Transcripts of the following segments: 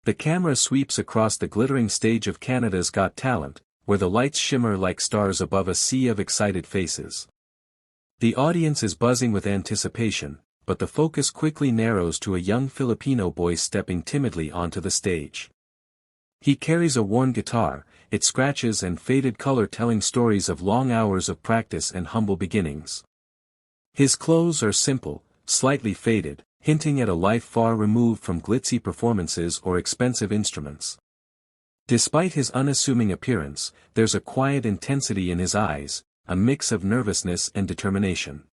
The camera sweeps across the glittering stage of Canada's Got Talent, where the lights shimmer like stars above a sea of excited faces. The audience is buzzing with anticipation, but the focus quickly narrows to a young Filipino boy stepping timidly onto the stage. He carries a worn guitar, its scratches and faded color telling stories of long hours of practice and humble beginnings. His clothes are simple, slightly faded, hinting at a life far removed from glitzy performances or expensive instruments. Despite his unassuming appearance, there's a quiet intensity in his eyes, a mix of nervousness and determination.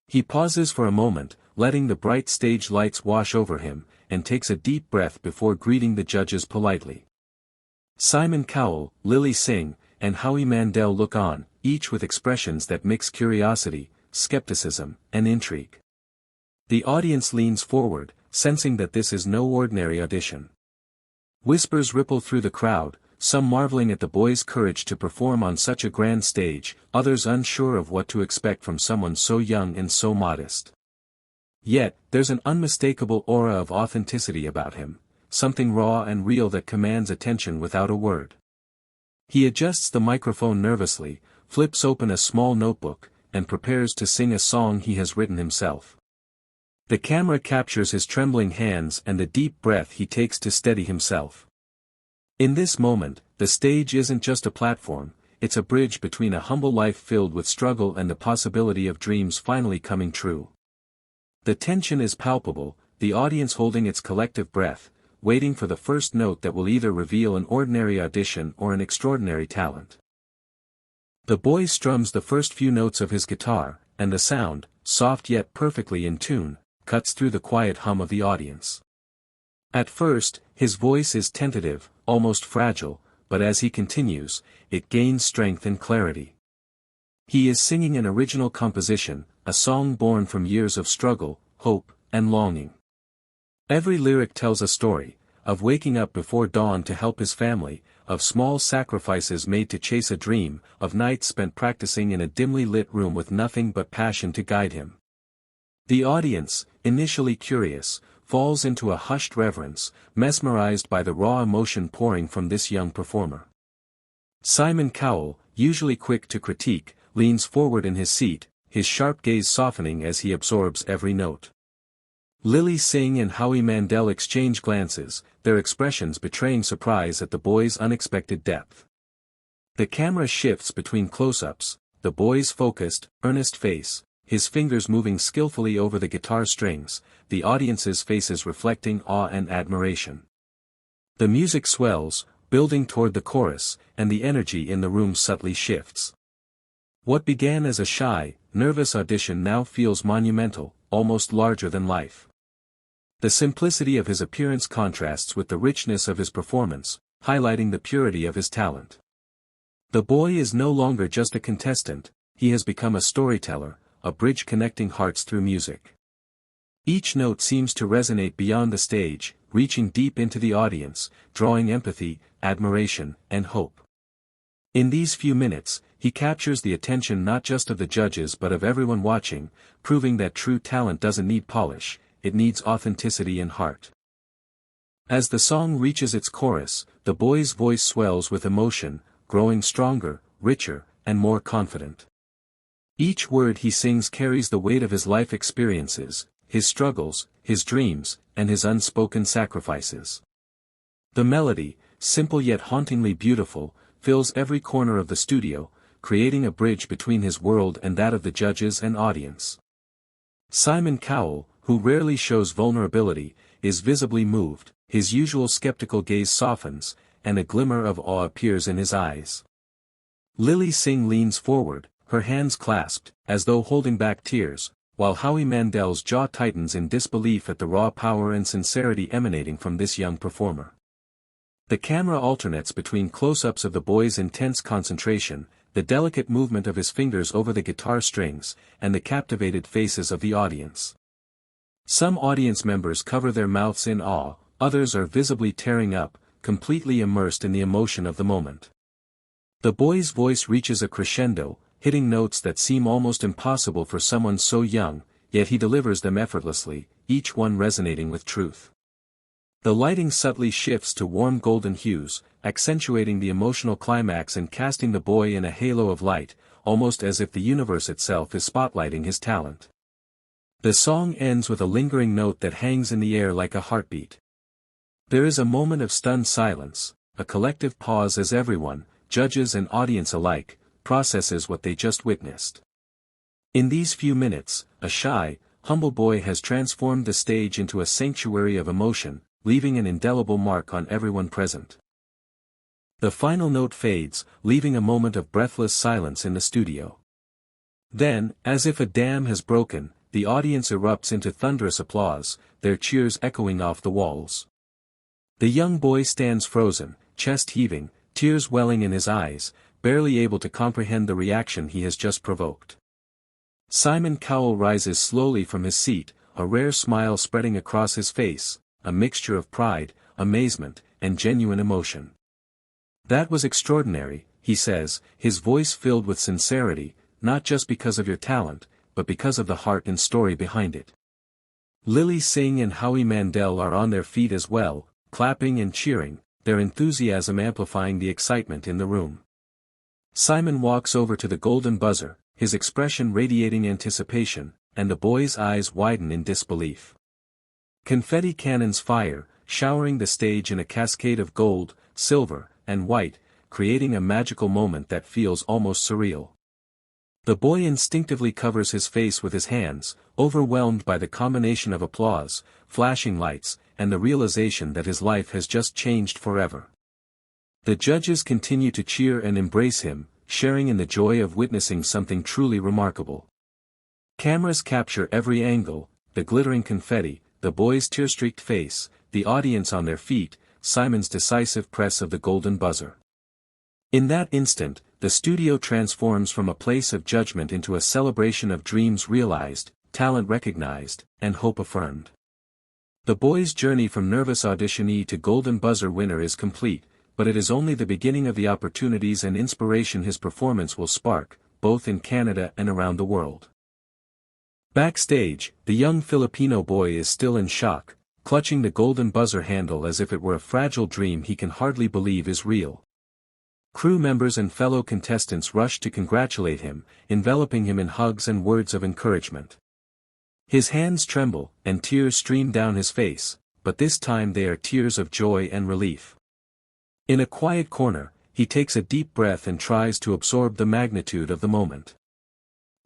He pauses for a moment, letting the bright stage lights wash over him, and takes a deep breath before greeting the judges politely. Simon Cowell, Lily Singh, and Howie Mandel look on, each with expressions that mix curiosity, skepticism, and intrigue. The audience leans forward, sensing that this is no ordinary audition. Whispers ripple through the crowd, some marveling at the boy's courage to perform on such a grand stage, others unsure of what to expect from someone so young and so modest. Yet, there's an unmistakable aura of authenticity about him, something raw and real that commands attention without a word. He adjusts the microphone nervously, flips open a small notebook, and prepares to sing a song he has written himself. The camera captures his trembling hands and the deep breath he takes to steady himself. In this moment, the stage isn't just a platform, it's a bridge between a humble life filled with struggle and the possibility of dreams finally coming true. The tension is palpable, the audience holding its collective breath, waiting for the first note that will either reveal an ordinary audition or an extraordinary talent. The boy strums the first few notes of his guitar, and the sound, soft yet perfectly in tune, cuts through the quiet hum of the audience. At first, his voice is tentative, almost fragile, but as he continues, it gains strength and clarity. He is singing an original composition, a song born from years of struggle, hope, and longing. Every lyric tells a story, of waking up before dawn to help his family, of small sacrifices made to chase a dream, of nights spent practicing in a dimly lit room with nothing but passion to guide him. The audience, initially curious, falls into a hushed reverence, mesmerized by the raw emotion pouring from this young performer. Simon Cowell, usually quick to critique, leans forward in his seat, his sharp gaze softening as he absorbs every note. Lily Singh and Howie Mandel exchange glances, their expressions betraying surprise at the boy's unexpected depth. The camera shifts between close-ups, the boy's focused, earnest face, his fingers moving skillfully over the guitar strings, the audience's faces reflecting awe and admiration. The music swells, building toward the chorus, and the energy in the room subtly shifts. What began as a shy, nervous audition now feels monumental, almost larger than life. The simplicity of his appearance contrasts with the richness of his performance, highlighting the purity of his talent. The boy is no longer just a contestant, he has become a storyteller, a bridge connecting hearts through music. Each note seems to resonate beyond the stage, reaching deep into the audience, drawing empathy, admiration, and hope. In these few minutes, he captures the attention not just of the judges but of everyone watching, proving that true talent doesn't need polish, it needs authenticity and heart. As the song reaches its chorus, the boy's voice swells with emotion, growing stronger, richer, and more confident. Each word he sings carries the weight of his life experiences, his struggles, his dreams, and his unspoken sacrifices. The melody, simple yet hauntingly beautiful, fills every corner of the studio, creating a bridge between his world and that of the judges and audience. Simon Cowell, who rarely shows vulnerability, is visibly moved, his usual skeptical gaze softens, and a glimmer of awe appears in his eyes. Lily Singh leans forward, her hands clasped, as though holding back tears, while Howie Mandel's jaw tightens in disbelief at the raw power and sincerity emanating from this young performer. The camera alternates between close-ups of the boy's intense concentration, the delicate movement of his fingers over the guitar strings, and the captivated faces of the audience. Some audience members cover their mouths in awe, others are visibly tearing up, completely immersed in the emotion of the moment. The boy's voice reaches a crescendo, hitting notes that seem almost impossible for someone so young, yet he delivers them effortlessly, each one resonating with truth. The lighting subtly shifts to warm golden hues, accentuating the emotional climax and casting the boy in a halo of light, almost as if the universe itself is spotlighting his talent. The song ends with a lingering note that hangs in the air like a heartbeat. There is a moment of stunned silence, a collective pause as everyone, judges and audience alike, processes what they just witnessed. In these few minutes, a shy, humble boy has transformed the stage into a sanctuary of emotion, leaving an indelible mark on everyone present. The final note fades, leaving a moment of breathless silence in the studio. Then, as if a dam has broken, the audience erupts into thunderous applause, their cheers echoing off the walls. The young boy stands frozen, chest heaving, tears welling in his eyes, barely able to comprehend the reaction he has just provoked. Simon Cowell rises slowly from his seat, a rare smile spreading across his face, a mixture of pride, amazement, and genuine emotion. "That was extraordinary," he says, his voice filled with sincerity, "not just because of your talent, but because of the heart and story behind it." Lily Singh and Howie Mandel are on their feet as well, clapping and cheering, their enthusiasm amplifying the excitement in the room. Simon walks over to the golden buzzer, his expression radiating anticipation, and the boy's eyes widen in disbelief. Confetti cannons fire, showering the stage in a cascade of gold, silver, and white, creating a magical moment that feels almost surreal. The boy instinctively covers his face with his hands, overwhelmed by the combination of applause, flashing lights, and the realization that his life has just changed forever. The judges continue to cheer and embrace him, sharing in the joy of witnessing something truly remarkable. Cameras capture every angle, the glittering confetti, the boy's tear-streaked face, the audience on their feet, Simon's decisive press of the golden buzzer. In that instant, the studio transforms from a place of judgment into a celebration of dreams realized, talent recognized, and hope affirmed. The boy's journey from nervous auditionee to golden buzzer winner is complete, but it is only the beginning of the opportunities and inspiration his performance will spark, both in Canada and around the world. Backstage, the young Filipino boy is still in shock, clutching the golden buzzer handle as if it were a fragile dream he can hardly believe is real. Crew members and fellow contestants rush to congratulate him, enveloping him in hugs and words of encouragement. His hands tremble, and tears stream down his face, but this time they are tears of joy and relief. In a quiet corner, he takes a deep breath and tries to absorb the magnitude of the moment.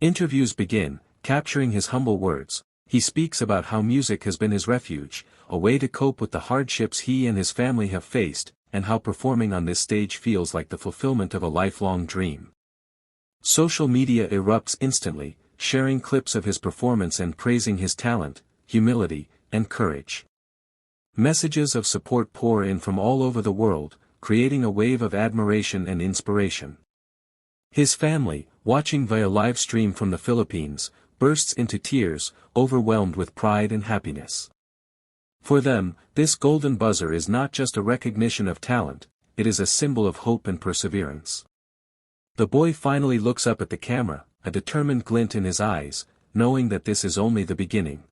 Interviews begin, capturing his humble words. He speaks about how music has been his refuge, a way to cope with the hardships he and his family have faced, and how performing on this stage feels like the fulfillment of a lifelong dream. Social media erupts instantly, sharing clips of his performance and praising his talent, humility, and courage. Messages of support pour in from all over the world, creating a wave of admiration and inspiration. His family, watching via live stream from the Philippines, bursts into tears, overwhelmed with pride and happiness. For them, this golden buzzer is not just a recognition of talent, it is a symbol of hope and perseverance. The boy finally looks up at the camera, a determined glint in his eyes, knowing that this is only the beginning.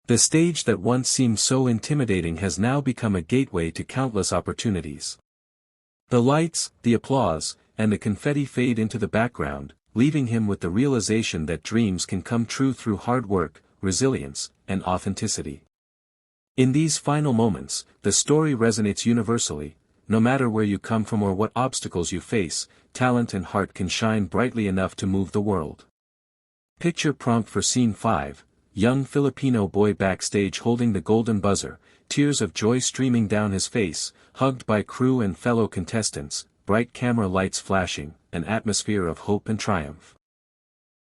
The stage that once seemed so intimidating has now become a gateway to countless opportunities. The lights, the applause, and the confetti fade into the background, leaving him with the realization that dreams can come true through hard work, resilience, and authenticity. In these final moments, the story resonates universally. No matter where you come from or what obstacles you face, talent and heart can shine brightly enough to move the world. Picture prompt for Scene 5, young Filipino boy backstage holding the golden buzzer, tears of joy streaming down his face, hugged by crew and fellow contestants, bright camera lights flashing, an atmosphere of hope and triumph.